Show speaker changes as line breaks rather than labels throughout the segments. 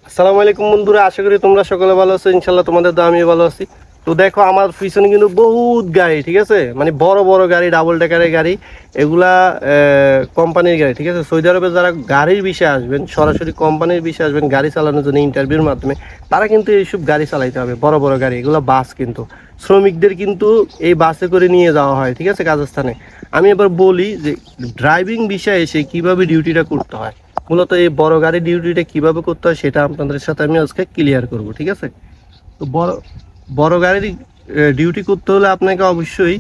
আসসালামু আলাইকুম বন্ধুরা, আশা করি তোমরা সকলে ভালো আছো। ইনশাল্লাহ তোমাদের তো আমিও ভালো আছি। তো দেখো আমার পিছনে কিন্তু বহুত গাড়ি, ঠিক আছে, মানে বড় বড় গাড়ি, ডাবল ডেকারের গাড়ি, এগুলা কোম্পানির গাড়ি, ঠিক আছে। সৌদি আরবে যারা গাড়ির বিষয়ে আসবেন, সরাসরি কোম্পানির বিষয়ে আসবেন গাড়ি চালানোর জন্য ইন্টারভিউর মাধ্যমে, তারা কিন্তু এইসব গাড়ি চালাইতে হবে, বড় বড় গাড়ি। এগুলো বাস, কিন্তু শ্রমিকদের কিন্তু এই বাসে করে নিয়ে যাওয়া হয়, ঠিক আছে, কাজাখস্তানে। আমি এবার বলি যে ড্রাইভিং বিষয়ে এসে কীভাবে ডিউটিটা করতে হয়, মূলত এই বড় গাড়ির ডিউটিটা কিভাবে করতে হয় সেটা আপনাদের সাথে আমি আজকে ক্লিয়ার করব, ঠিক আছে। তো বড় বড় গাড়ির ডিউটি করতে হলে আপনাকে অবশ্যই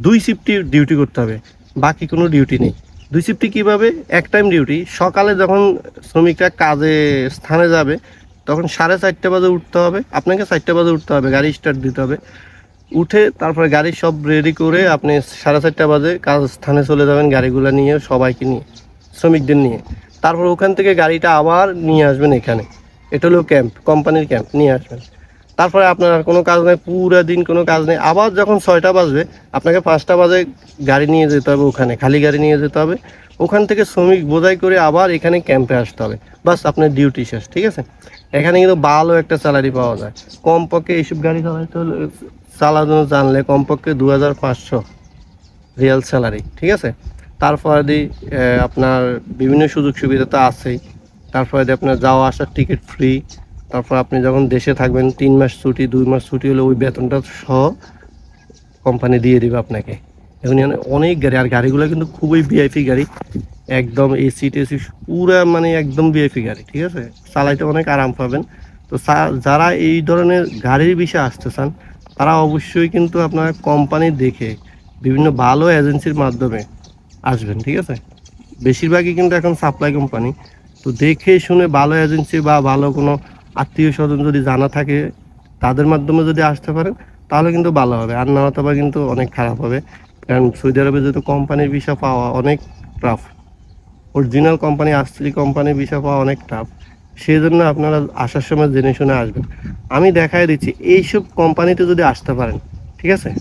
দুই শিফটি ডিউটি করতে হবে, বাকি কোনো ডিউটি নেই। দুই শিফটি কীভাবে? এক টাইম ডিউটি। সকালে যখন শ্রমিকরা কাজে স্থানে যাবে তখন 4:30 বাজে উঠতে হবে, আপনাকে 4টা বাজে উঠতে হবে, গাড়ি স্টার্ট দিতে হবে। উঠে তারপরে গাড়ি সব রেডি করে আপনি 4:30 বাজে কাজ স্থানে চলে যাবেন, গাড়িগুলো নিয়ে, সবাইকে নিয়ে, শ্রমিকদের নিয়ে। তারপর ওখান থেকে গাড়িটা আবার নিয়ে আসবেন এখানে। এটা হলো ক্যাম্প, কোম্পানির ক্যাম্প, নিয়ে আসবেন। তারপরে আপনার আর কোনো কাজ নেই, পুরো দিন কোনো কাজ নেই। আবার যখন 6টা বাজবে আপনাকে 5টা বাজে গাড়ি নিয়ে যেতে হবে, ওখানে খালি গাড়ি নিয়ে যেতে হবে। ওখান থেকে শ্রমিক বোঝাই করে আবার এখানে ক্যাম্পে আসতে হবে। বাস আপনার ডিউটি শেষ, ঠিক আছে। এখানে কিন্তু ভালো একটা স্যালারি পাওয়া যায়। কমপক্ষে এইসব গাড়ি চালাতে হলে, চালানো জানলে কমপক্ষে 2500 রিয়াল স্যালারি, ঠিক আছে। তারপরে দিই আপনার বিভিন্ন সুযোগ সুবিধা তো আছেই। তারপরে দিয়ে আপনার যাওয়া আসার টিকিট ফ্রি। তারপর আপনি যখন দেশে থাকবেন 3 মাস ছুটি, 2 মাস ছুটি হলে ওই বেতনটা সহ কোম্পানি দিয়ে দেবে আপনাকে। এখন অনেক গাড়ি, আর গাড়িগুলো কিন্তু খুবই ভিআইপি গাড়ি, একদম এসি টেসি পুরা, মানে একদম ভিআইপি গাড়ি, ঠিক আছে। চালাইতে অনেক আরাম পাবেন। তো যারা এই ধরনের গাড়ির বিষয়ে আসতে চান তারা অবশ্যই কিন্তু আপনার কোম্পানি দেখে বিভিন্ন ভালো এজেন্সির মাধ্যমে আসবেন, ঠিক আছে। বেশিরভাগই কিন্তু এখন সাপ্লাই কোম্পানি। তো দেখে শুনে ভালো এজেন্সি বা ভালো কোনো আত্মীয় স্বজন যদি জানা থাকে তাদের মাধ্যমে যদি আসতে পারেন তাহলে কিন্তু ভালো হবে, আর না হয়তো কিন্তু অনেক খারাপ হবে। কারণ সৌদি আরবে যেহেতু কোম্পানির ভিসা পাওয়া অনেক টাফ, অরিজিনাল কোম্পানি, আসলি কোম্পানির ভিসা পাওয়া অনেক টাফ। সেই জন্য আপনারা আসার সময় জেনে শুনে আসবেন। আমি দেখাই দিচ্ছি এইসব কোম্পানিতে যদি আসতে পারেন, ঠিক আছে।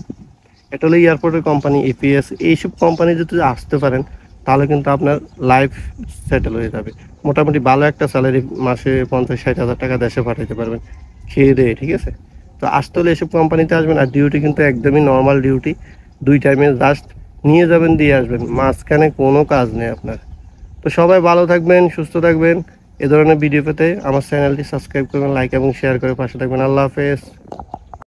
এটা হলো এয়ারপোর্টের কোম্পানি, এপিএস, এইসব কোম্পানি যদি আসতে পারেন তাহলে কিন্তু আপনার লাইফ সেটেল হয়ে যাবে। মোটামুটি ভালো একটা স্যালারি, মাসে 50-60 হাজার টাকা দেশে পাঠাতে পারবেন খেয়ে দেয়ে, ঠিক আছে। তো আসতে হলে এসব কোম্পানিতে আসবেন। আর ডিউটি কিন্তু একদমই নর্মাল ডিউটি, 2 টাইমে জাস্ট নিয়ে যাবেন, দিয়ে আসবেন, মাঝখানে কোনো কাজ নেই আপনার। তো সবাই ভালো থাকবেন, সুস্থ থাকবেন। এ ধরনের ভিডিও পেতে আমার চ্যানেলটি সাবস্ক্রাইব করবেন, লাইক এবং শেয়ার করে পাশে থাকবেন। আল্লাহ হাফেজ।